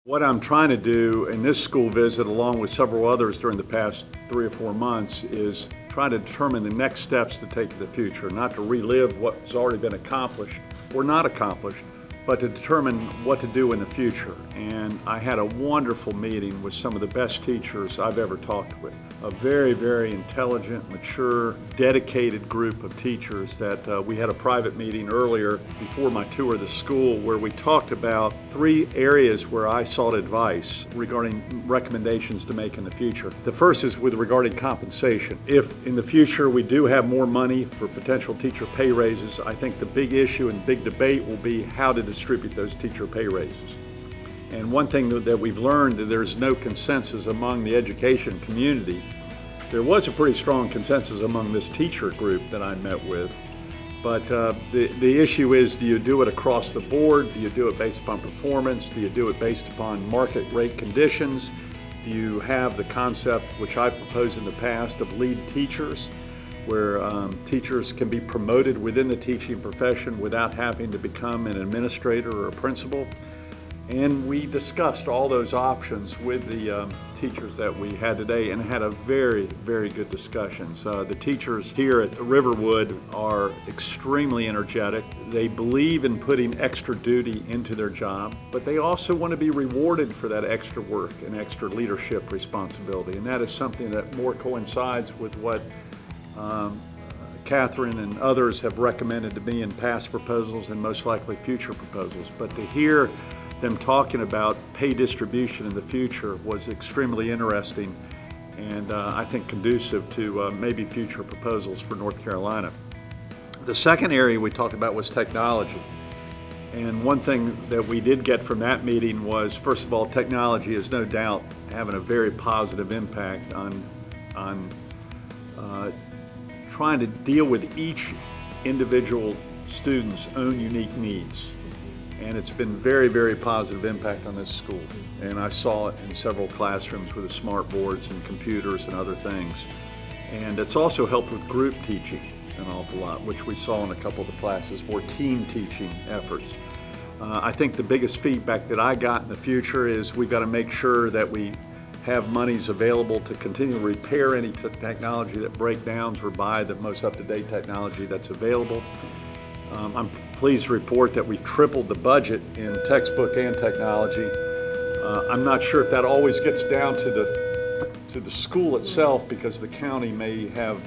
What I'm trying to do in this school visit, along with several others during the past 3 or 4 months, is try to determine the next steps to take in the future, not to relive what's already been accomplished or not accomplished, but to determine what to do in the future. And I had a wonderful meeting with some of the best teachers I've ever talked with. A very, very intelligent, mature, dedicated group of teachers that we had a private meeting earlier before my tour of the school where we talked about 3 areas where I sought advice regarding recommendations to make in the future. The first is regarding compensation. If in the future we do have more money for potential teacher pay raises, I think the big issue and big debate will be how to distribute those teacher pay raises. And one thing that we've learned, that there's no consensus among the education community. There was a pretty strong consensus among this teacher group that I met with, but the issue is, do you do it across the board? Do you do it based upon performance? Do you do it based upon market rate conditions? Do you have the concept, which I've proposed in the past, of lead teachers, where teachers can be promoted within the teaching profession without having to become an administrator or a principal? And we discussed all those options with the teachers that we had today and had a very, very good discussions. The teachers here at Riverwood are extremely energetic. They believe in putting extra duty into their job, but they also want to be rewarded for that extra work and extra leadership responsibility. And that is something that more coincides with what Catherine and others have recommended to me in past proposals and most likely future proposals. But to hear them talking about pay distribution in the future was extremely interesting and I think conducive to maybe future proposals for North Carolina. The second area we talked about was technology. And one thing that we did get from that meeting was, first of all, technology is no doubt having a very positive impact on trying to deal with each individual student's own unique needs. And it's been very, very positive impact on this school. And I saw it in several classrooms with the smart boards and computers and other things. And it's also helped with group teaching an awful lot, which we saw in a couple of the classes, more team teaching efforts. I think the biggest feedback that I got in the future is we've got to make sure that we have monies available to continue to repair any technology that breakdowns or buy the most up-to-date technology that's available. I'm pleased to report that we've tripled the budget in textbook and technology. I'm not sure if that always gets down to the school itself, because the county may have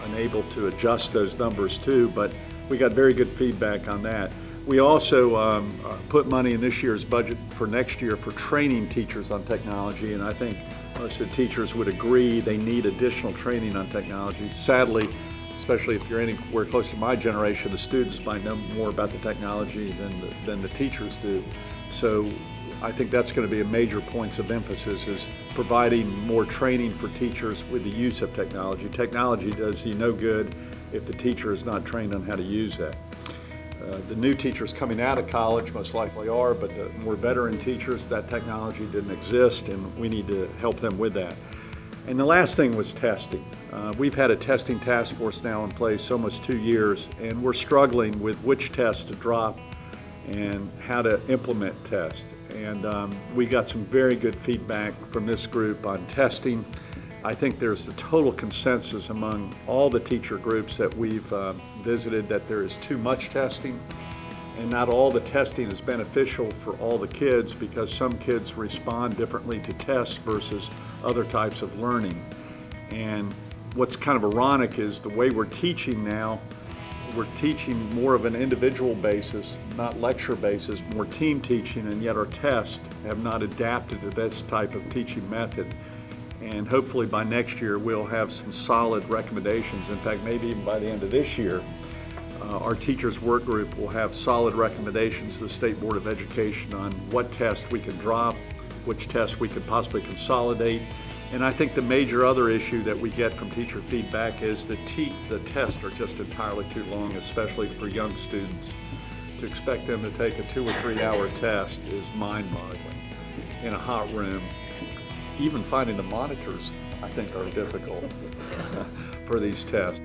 unable to adjust those numbers too, but we got very good feedback on that. We also put money in this year's budget for next year for training teachers on technology, and I think most of the teachers would agree they need additional training on technology. Sadly, especially if you're anywhere close to my generation, the students might know more about the technology than the teachers do. So I think that's going to be a major points of emphasis, is providing more training for teachers with the use of technology. Technology does you no good if the teacher is not trained on how to use that. The new teachers coming out of college most likely are, but the more veteran teachers, that technology didn't exist, and we need to help them with that. And the last thing was testing. We've had a testing task force now in place almost 2 years, and we're struggling with which tests to drop and how to implement tests. And we got some very good feedback from this group on testing. I think there's a total consensus among all the teacher groups that we've visited that there is too much testing, and not all the testing is beneficial for all the kids, because some kids respond differently to tests versus other types of learning. And what's kind of ironic is the way we're teaching now, we're teaching more of an individual basis, not lecture basis, more team teaching, and yet our tests have not adapted to this type of teaching method. And hopefully by next year we'll have some solid recommendations. In fact, maybe even by the end of this year, our teachers work group will have solid recommendations to the State Board of Education on what tests we can drop, which tests we could possibly consolidate. And I think the major other issue that we get from teacher feedback is the tests are just entirely too long, especially for young students. To expect them to take a 2 or 3 hour test is mind-boggling in a hot room. Even finding the monitors, I think, are difficult for these tests.